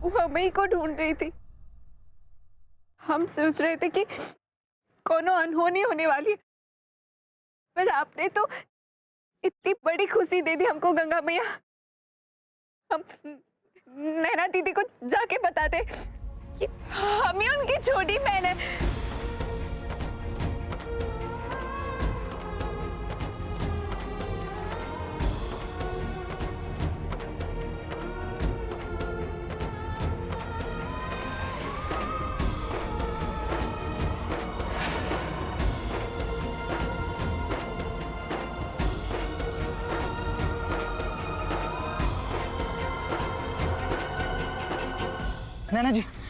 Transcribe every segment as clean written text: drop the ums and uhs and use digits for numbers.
वो हमें ही को ढूंढ रही थी। हम सोच रहे थे कि कोनो अनहोनी होने वाली है, पर आपने तो इतनी बड़ी खुशी दे दी हमको गंगा मैया। हम नैना दीदी को जाके बताते कि हम ही उनकी छोटी बहन है।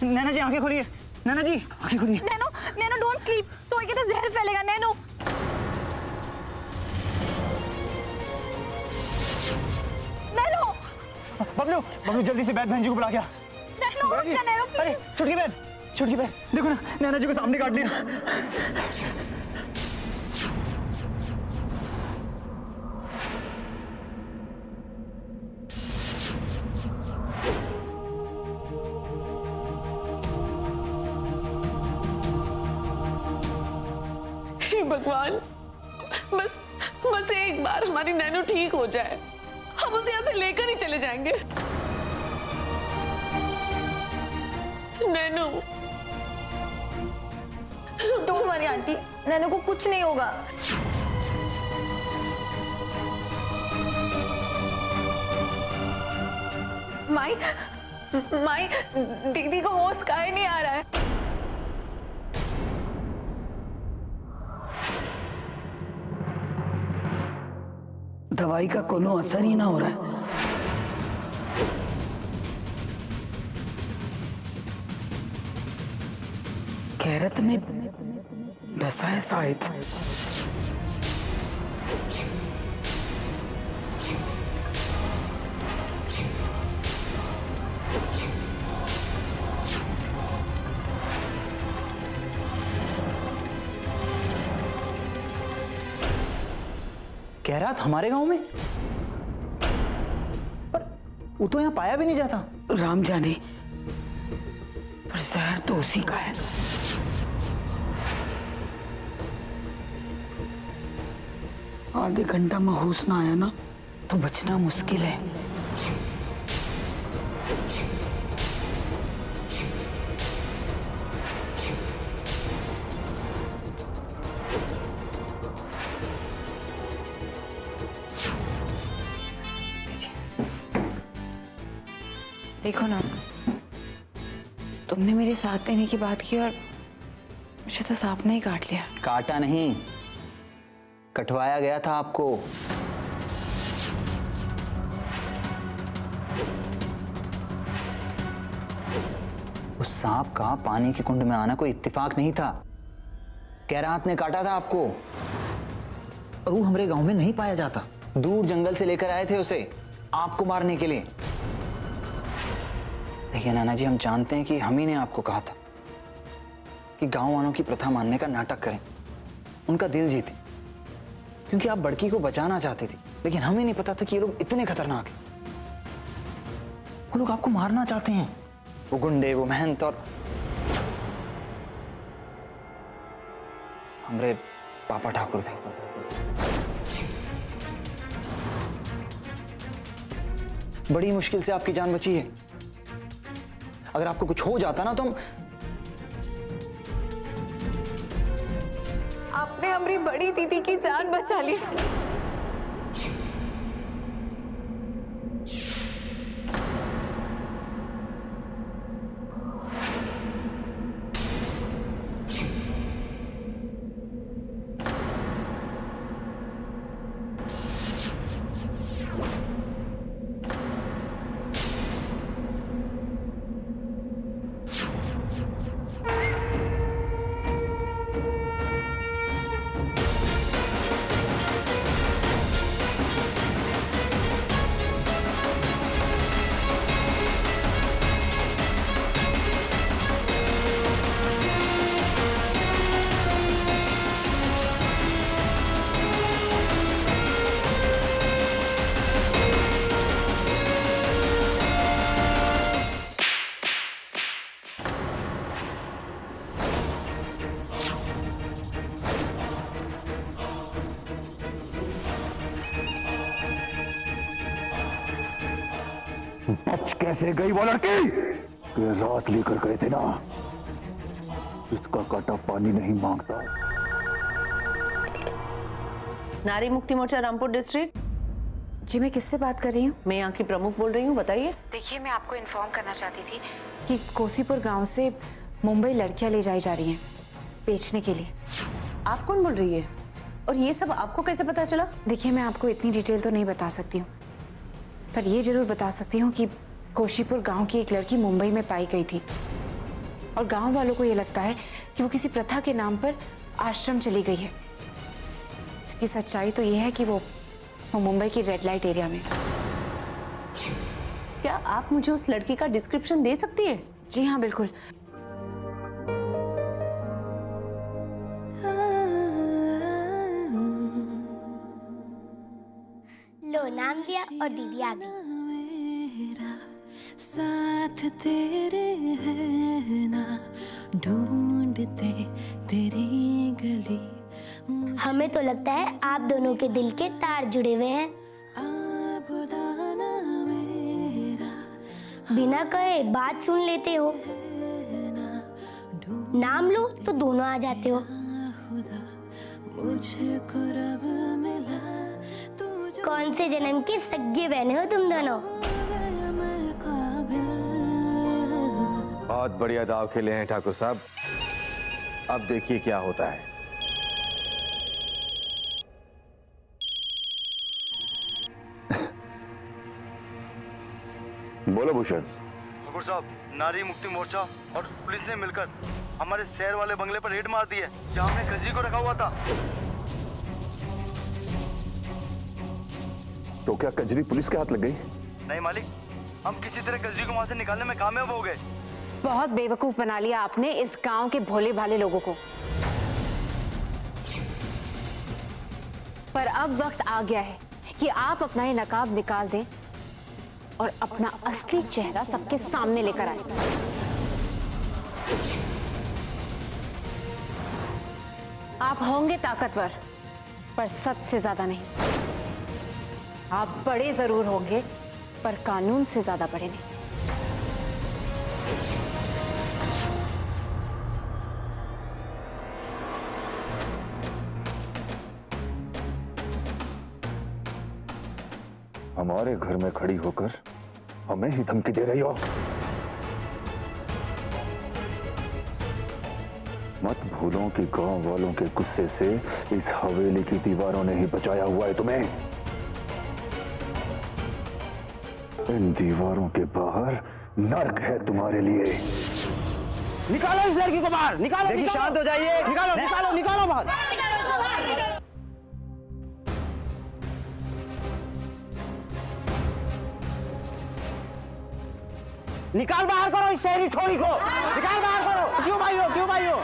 नैना जी आंखें खोलिए। नैना जी आंखें खोलिए। नैनो, नैनो डोंट स्लीप, सोएगी तो जहर फैलेगा। नैनो, नैनो, बबलू बबलू जल्दी से बैठ, बहन जी को बुला गया। नैनो रुक जा। नैनो अरे छुटकी बहन, छुटकी बहन देखो ना, नैना जी को सामने काट लिया। हे भगवान, बस बस एक बार हमारी नैनो ठीक हो जाए, हम उसे यहाँ से लेकर ही चले जाएंगे। Nano, don't worry aunty, nano को कुछ नहीं होगा। माई, माई, दीदी को होश काहे नहीं आ रहा है? दवाई का कोनो असर ही ना हो रहा है। कैरत ने डसा है शायद। कह रहा था हमारे गांव में, पर वो तो यहाँ पाया भी नहीं जाता। राम जाने, पर जहर तो उसी का है। आधे घंटा में होश ना आया ना तो बचना मुश्किल है। देखो ना, तुमने मेरे साथ देने की बात की और मुझे तो सांप ने ही काट लिया। काटा नहीं, कटवाया गया था आपको। उस सांप का पानी के कुंड में आना कोई इत्तेफाक नहीं था। कैरात ने काटा था आपको, और वो हमारे गांव में नहीं पाया जाता। दूर जंगल से लेकर आए थे उसे आपको मारने के लिए। देखिए नाना जी, हम जानते हैं कि हम ही ने आपको कहा था कि गांव वालों की प्रथा मानने का नाटक करें, उनका दिल जीते, क्योंकि आप बड़की को बचाना चाहती थी। लेकिन हमें नहीं पता था कि ये लोग इतने खतरनाक हैं। वो लोग आपको मारना चाहते हैं, वो गुंडे, वो महंत और हमारे पापा ठाकुर भी। बड़ी मुश्किल से आपकी जान बची है। अगर आपको कुछ हो जाता ना तो हम। आपने हमारी बड़ी दीदी की जान बचा ली। बच कैसे गई वो लड़की? कि रात लेकर गए थे ना, इसका काटा पानी नहीं मांगता। नारी मुक्ति मोर्चा रामपुर डिस्ट्रिक्ट। जी मैं किससे बात कर रही हूँ? मैं यहाँ की प्रमुख बोल रही हूँ, बताइए। देखिए मैं आपको इन्फॉर्म करना चाहती थी कि कोसीपुर गांव से मुंबई लड़कियां ले जाई जा रही हैं बेचने के लिए। आप कौन बोल रही है और ये सब आपको कैसे पता चला? देखिए मैं आपको इतनी डिटेल तो नहीं बता सकती हूँ, पर ये जरूर बता सकती हूँ कि कोशीपुर गांव की एक लड़की मुंबई में पाई गई थी और गांव वालों को ये लगता है कि वो किसी प्रथा के नाम पर आश्रम चली गई है, जबकि सच्चाई तो ये है कि वो मुंबई की रेड लाइट एरिया में। क्या आप मुझे उस लड़की का डिस्क्रिप्शन दे सकती है? जी हाँ बिल्कुल। लो नाम लिया और दीदी आ गई। साथ तेरे है ना, ढूंढते तेरी गली। हमें तो लगता है आप दोनों के दिल के तार जुड़े हुए हैं। बिना कहे बात सुन लेते हो, नाम लो तो दोनों आ जाते हो। कौन से जन्म के सगे बहने हो तुम दोनों? बहुत बढ़िया दाव खेले हैं ठाकुर साहब। अब देखिए क्या होता है। बोलो भूषण। ठाकुर साहब, नारी मुक्ति मोर्चा और पुलिस ने मिलकर हमारे शहर वाले बंगले पर रेड मार दी है जहां हमने कजरी को रखा हुआ था। तो क्या कजरी पुलिस के हाथ लग गई? नहीं मालिक, हम किसी तरह कजरी को वहां से निकालने में कामयाब हो गए। बहुत बेवकूफ बना लिया आपने इस गांव के भोले भाले लोगों को। पर अब वक्त आ गया है कि आप अपना ये नकाब निकाल दें और अपना असली चेहरा सबके सामने लेकर आए। आप होंगे ताकतवर, पर सच से ज्यादा नहीं। आप बड़े जरूर होंगे, पर कानून से ज्यादा बड़े नहीं। हमारे घर में खड़ी होकर हमें ही धमकी दे रही हो? मत भूलो कि गांव वालों के गुस्से से इस हवेली की दीवारों ने ही बचाया हुआ है तुम्हें। इन दीवारों के बाहर नर्क है तुम्हारे लिए। निकालो इस लड़की को बाहर, निकालो। देखिए शांत हो जाइए, निकालो निकालो निकालो बाहर। निकाल बाहर करो इस शहरी छोरी को, निकाल बाहर करो। क्यों भाई हो, क्यों भाई हो?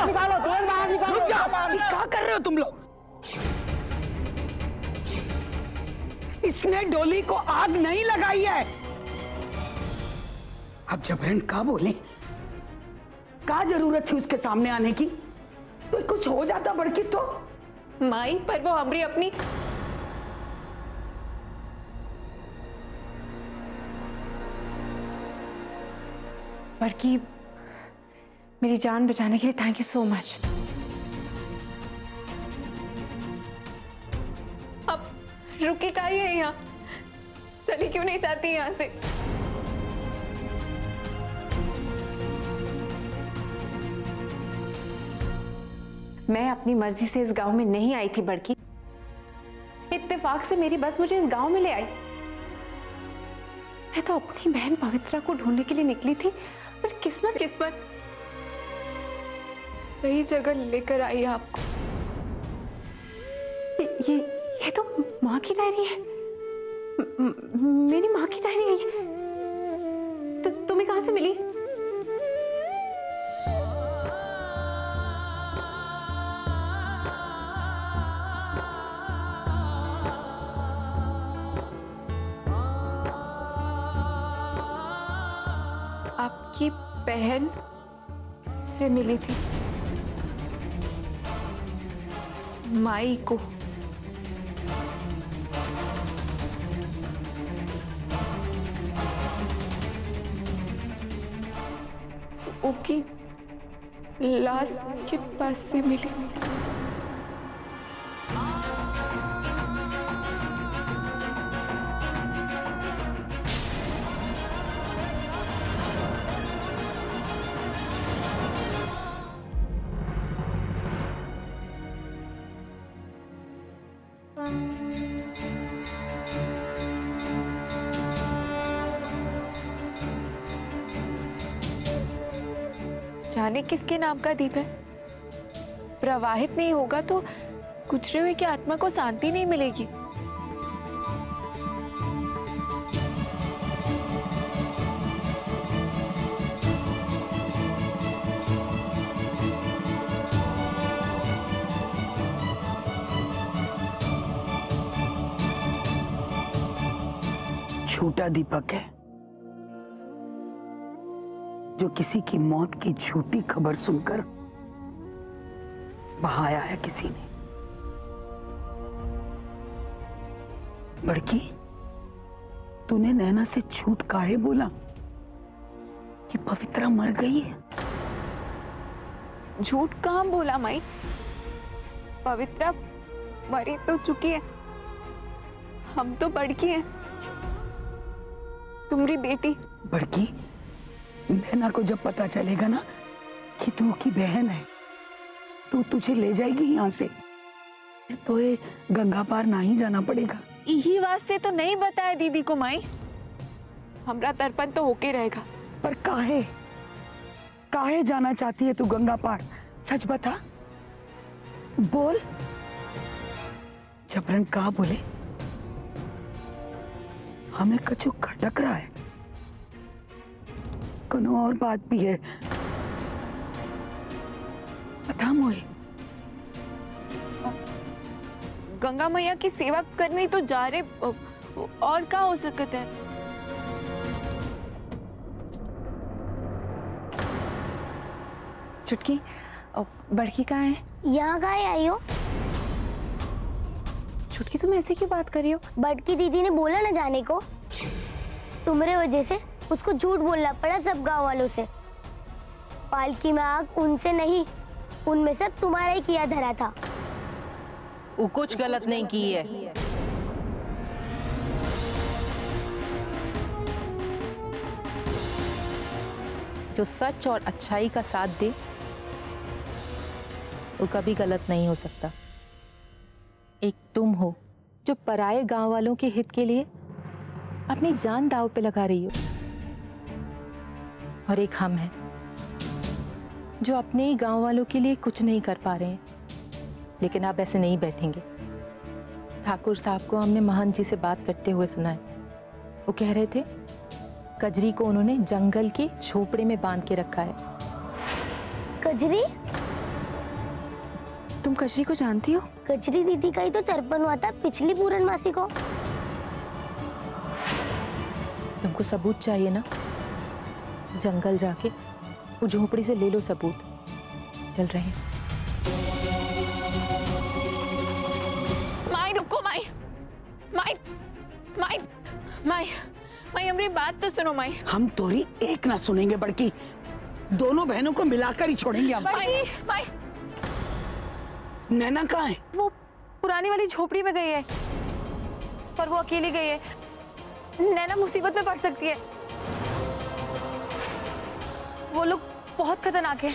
निकालो, तुरंत बाहर निकालो। क्या कर रहे हो तुम लोग? इसने डोली को आग नहीं लगाई है। अब जबरन का बोले? क्या जरूरत थी उसके सामने आने की? तो कुछ हो जाता बड़की तो। माई, पर वो हमरी अपनी बड़की, मेरी जान बचाने के लिए थैंक यू सो मच। अब रुके का ही है यहाँ, चली क्यों नहीं जाती यहाँ से? मैं अपनी मर्जी से इस गांव में नहीं आई थी बड़की। इत्तेफाक से मेरी बस मुझे इस गांव में ले आई। मैं तो अपनी बहन पवित्रा को ढूंढने के लिए निकली थी, पर किस्मत सही जगह लेकर आई आपको। ये तो माँ की डायरी है। मेरी माँ की डायरी है ये। तो तुम्हें कहाँ से मिली? आपकी बहन से मिली थी। माई को। उसकी लाश के पास से मिली। जाने किसके नाम का दीप है, प्रवाहित नहीं होगा तो गुजरे हुए की आत्मा को शांति नहीं मिलेगी। झूठा दीपक है जो किसी की मौत की झूठी खबर सुनकर बहाया है किसी ने। बड़की, तूने नैना से झूठ काहे बोला कि पवित्रा मर गई है? झूठ कहाँ बोला माई, पवित्रा मरी तो चुकी है। हम तो बड़की हैं, तुम्हारी बेटी। बड़की, नैना को जब पता चलेगा ना कि तू की बहन है तो तुझे ले जाएगी यहाँ से, फिर तो ये गंगा पार नहीं जाना पड़ेगा। यही वास्ते तो नहीं बताया दीदी को माई, हमरा तर्पण तो होके रहेगा। पर काहे काहे जाना चाहती है तू गंगा पार? सच बता, बोल। जबरन कहा बोले, हमें कछु खटक रहा है, कोनो और बात भी है, बता मोहे। गंगा मैया की सेवा करनी तो जा रहे, और क्या हो सकता है? चुटकी, बड़की कहाँ है? यहाँ कहाँ आई हो? चुटकी, तुम ऐसे क्यों बात कर रही हो? बड़की दीदी ने बोला ना जाने को, तुम्हारे वजह से उसको झूठ बोलना पड़ा सब गांव वालों से। पालकी में आग उनसे नहीं, उनमें से तुम्हारा ही किया धरा था। वो कुछ गलत नहीं की है। जो सच और अच्छाई का साथ दे वो कभी गलत नहीं हो सकता। एक तुम हो जो पराये गांव वालों के हित के लिए अपनी जान दांव पे लगा रही हो, और एक हम हैं जो अपने ही गांव वालों के लिए कुछ नहीं कर पा रहे हैं। लेकिन आप ऐसे नहीं बैठेंगे। ठाकुर साहब को हमने महंत जी से बात करते हुए सुना है। वो कह रहे थे कजरी को उन्होंने जंगल के झोपड़े में बांध के रखा है। कजरी? तुम कजरी को जानती हो? कजरी दीदी का ही तो तर्पण हुआ था पिछली पूर्णमासी को। तुमको सबूत चाहिए ना, जंगल जाके वो झोपड़ी से ले लो सबूत। चल रहे हैं। माई रुको, माई माई माई माई माई, हमारी बात तो सुनो माई। हम तोरी एक ना सुनेंगे बड़की, दोनों बहनों को मिलाकर ही छोड़ेंगे हम। माई माई, नैना कहाँ है? वो पुरानी वाली झोपड़ी में गई है, पर वो अकेली गई है। नैना मुसीबत में पड़ सकती है, वो लोग बहुत खतरनाक है।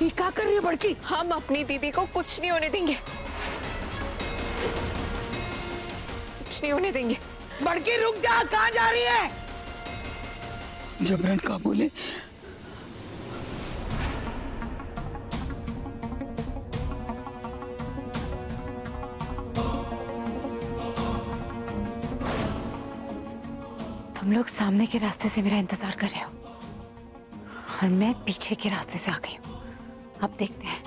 ये क्या कर रही है बड़की? हम अपनी दीदी को कुछ नहीं होने देंगे, कुछ नहीं होने देंगे। बड़की रुक जा, कहाँ जा रही है? जबरन का बोले, तुम लोग सामने के रास्ते से मेरा इंतजार कर रहे हो और मैं पीछे के रास्ते से आ गई हूँ। अब देखते हैं।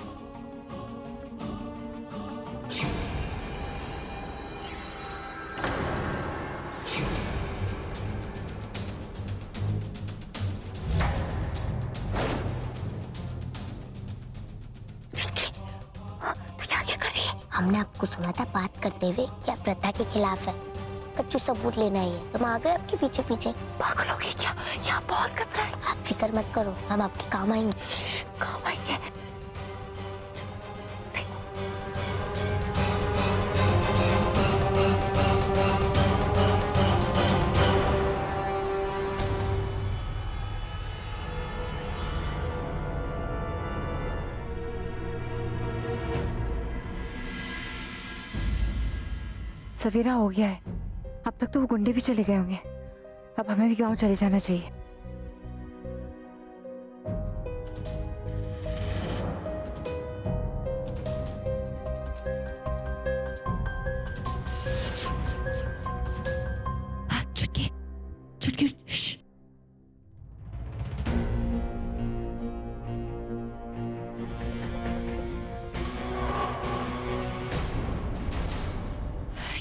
हमने आपको सुना था बात करते हुए क्या प्रथा के खिलाफ है। कच्चू सबूत लेना ही है, तो हम आ गए आपके पीछे पीछे। पागल हो गई क्या? यहाँ बहुत खतरा है। आप फिक्र मत करो, हम आपके काम आएंगे। काम आएंगे? सवेरा हो गया है, अब तक तो वो गुंडे भी चले गए होंगे। अब हमें भी गांव चले जाना चाहिए। हाँ, चुटकी, चुटकी, श्श।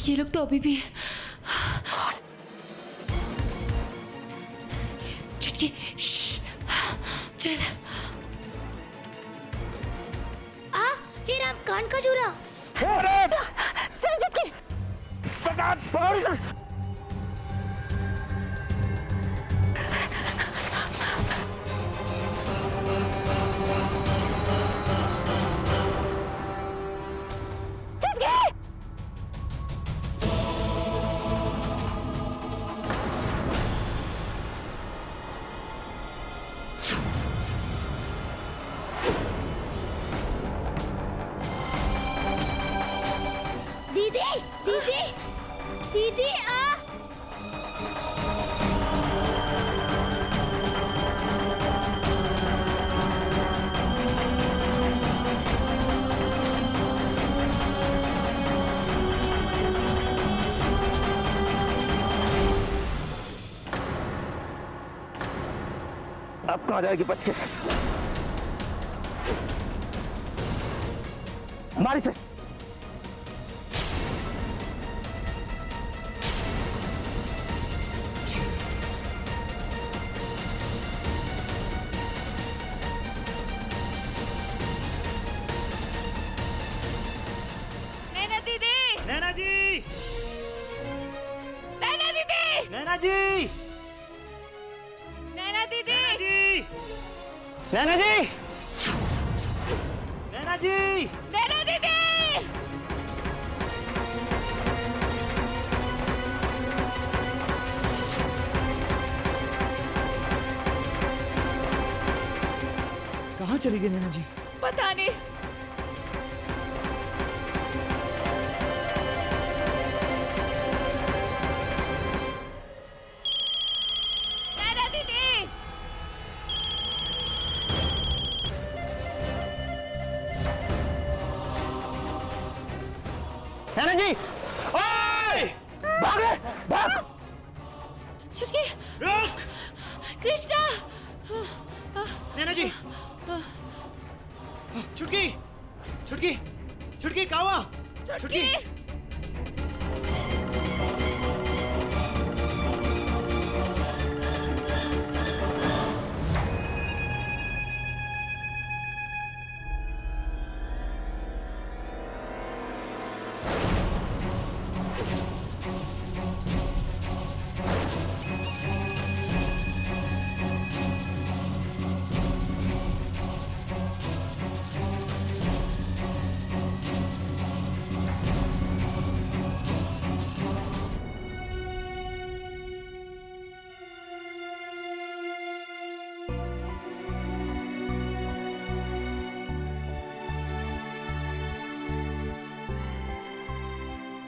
ये लोग तो अभी भी चुटकी, चल। ये राम कान का जूरा। चल चुटकी। दीदी, दीदी, दीदी आ। अब कहाँ जाएगी बच के? मारी से नैना दीदी, नैना जी, नैना दीदी, नैना जी, नैना दीदी, नैना जी, नैना जी, नैना दीदी। कहाँ चली गई नैना जी? पता नहीं। नैना दीदी, नैना जी, ओए! भाग रे, भाग! चुटकी, रुक! कृष्णा। नैना जी, छुटकी, छुटकी, छुटकी, कावा, छुटकी।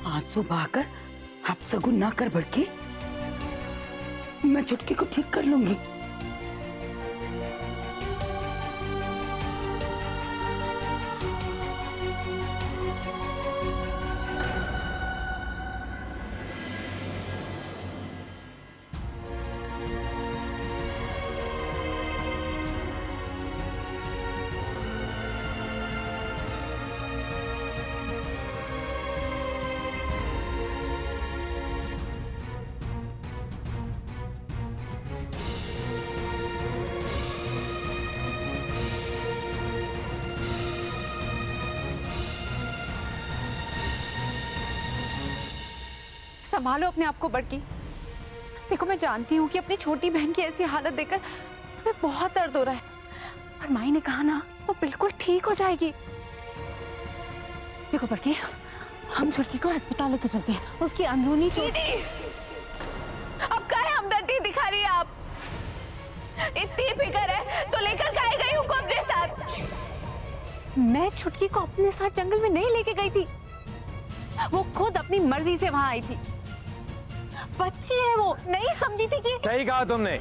आंसू बहाकर आप सगुन ना कर भड़के। मैं छुटकी को ठीक कर लूंगी। संभालो अपने आप को बड़की। देखो मैं जानती हूँ कि अपनी छोटी बहन की ऐसी हालत देखकर तुम्हें बहुत दर्द हो रहा है, पर माई ने कहा ना वो बिल्कुल ठीक हो जाएगी। देखो बड़की, हम छुटकी को अस्पताल लेकर चलते हैं। उसकी अंदरूनी अब काहे हमदर्दी दिखा रही है आप? इतनी फिक्र है तो लेकर काहे गई उनको अपने साथ? मैं छुटकी को अपने साथ जंगल में नहीं लेके गई थी, वो खुद अपनी मर्जी से वहां आई थी। बच्ची है वो, नहीं समझी थी कि। सही कहा तुमने।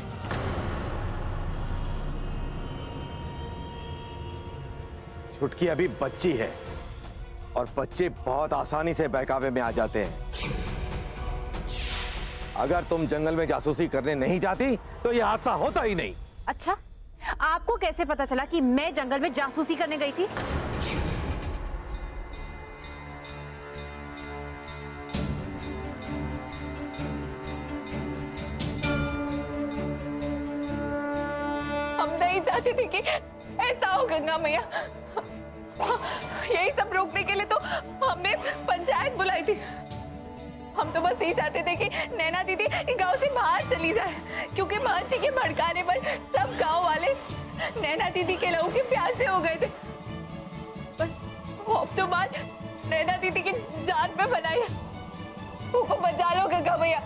छुटकी अभी बच्ची है और बच्चे बहुत आसानी से बहकावे में आ जाते हैं। अगर तुम जंगल में जासूसी करने नहीं जाती तो यह हादसा होता ही नहीं। अच्छा, आपको कैसे पता चला कि मैं जंगल में जासूसी करने गई थी? हम नहीं चाहते थे कि ऐसा हो गंगा मैया। यही सब रोकने के लिए तो हमने पंचायत बुलाई थी। हम तो बस यही चाहते थे कि नैना दीदी गांव से बाहर चली जाए, क्योंकि महंत जी के भड़काने पर सब गांव वाले नैना दीदी के लहू के प्यासे हो गए थे। पर वो अब तो बात नैना दीदी की जान पे बनाई है। उनको बचा लो गंगा मैया,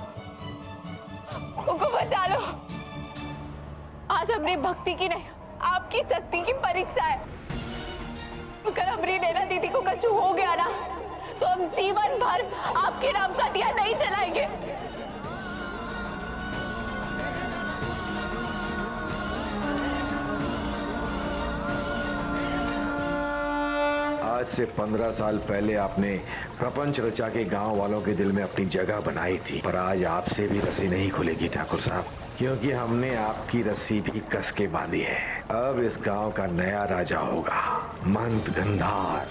उनको बचा लो। आज हमारी भक्ति की नहीं, आपकी शक्ति की परीक्षा है। अगर हमारी नैना दीदी को कछु हो गया ना तो हम जीवन भर आपके नाम का दिया नहीं जलाएंगे। आज से 15 साल पहले आपने प्रपंच रचा के गांव वालों के दिल में अपनी जगह बनाई थी, पर आज आपसे भी रस्सी नहीं खुलेगी ठाकुर साहब, क्योंकि हमने आपकी रस्सी भी कस के बांधी है। अब इस गांव का नया राजा होगा महंत गंधार।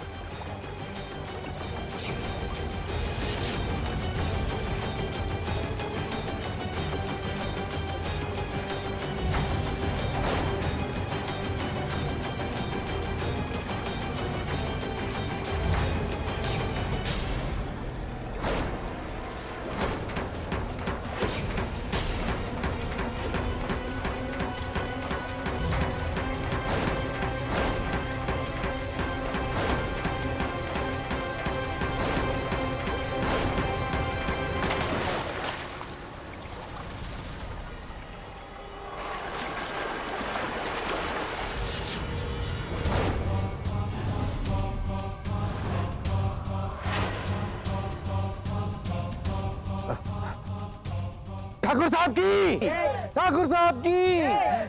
ठाकुर साहब की, ठाकुर साहब की,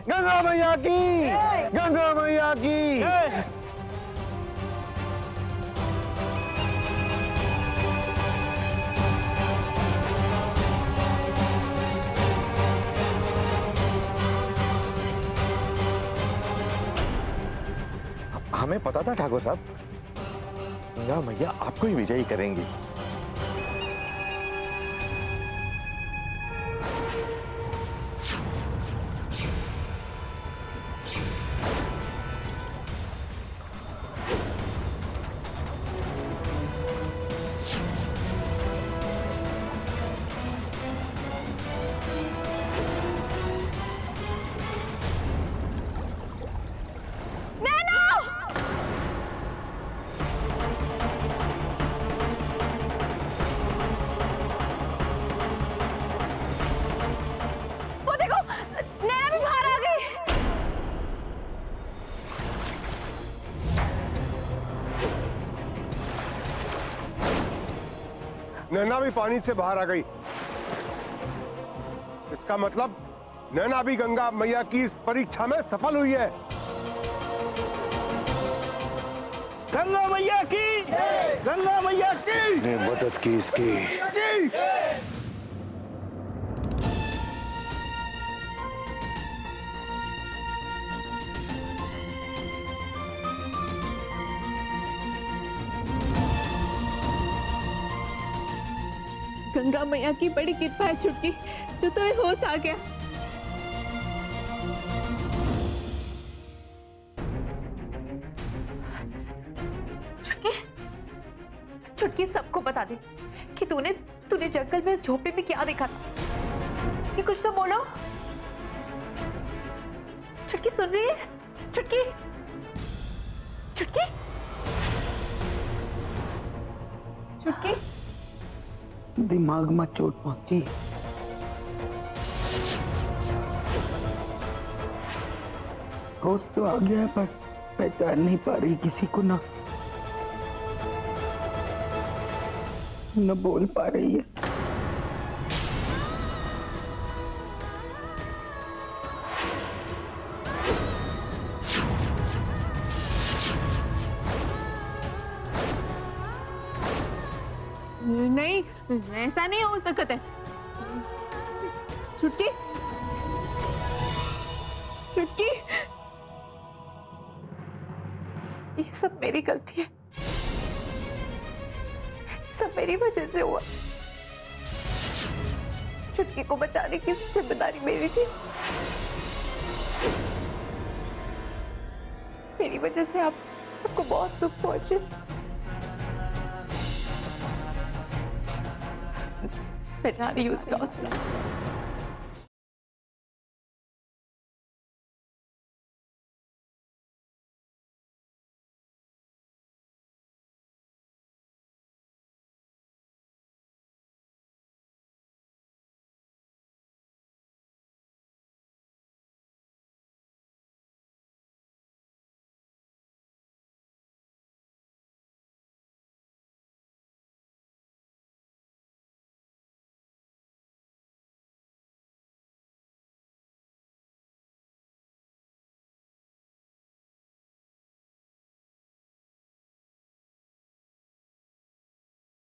गंगा मैया की, गंगा मैया की। हमें पता था ठाकुर साहब, गंगा मैया आपको ही विजयी करेंगी। नैना भी पानी से बाहर आ गई। इसका मतलब नैना भी गंगा मैया की इस परीक्षा में सफल हुई है। गंगा मैया की, गंगा मैया की ने मदद की इसकी। गंगा मैया की बड़ी कृपा है छुटकी, जो तो होश आ गया। छुटकी, छुटकी सबको बता दे कि तूने जंगल में उस झोपड़ी में क्या देखा था? कि कुछ तो बोलो। छुटकी सुन रही है? छुटकी, छुटकी, छुटकी। दिमाग में चोट पहुंची। होश तो आ गया है पर पहचान नहीं पा रही किसी को, ना न बोल पा रही है। नहीं, ऐसा नहीं हो सकता है। छुटकी, छुटकी, ये सब मेरी गलती है, सब मेरी वजह से हुआ। छुटकी को बचाने की जिम्मेदारी मेरी थी। मेरी वजह से आप सबको बहुत दुख पहुंचे। मैं जा रही हूँ उसका हौसला।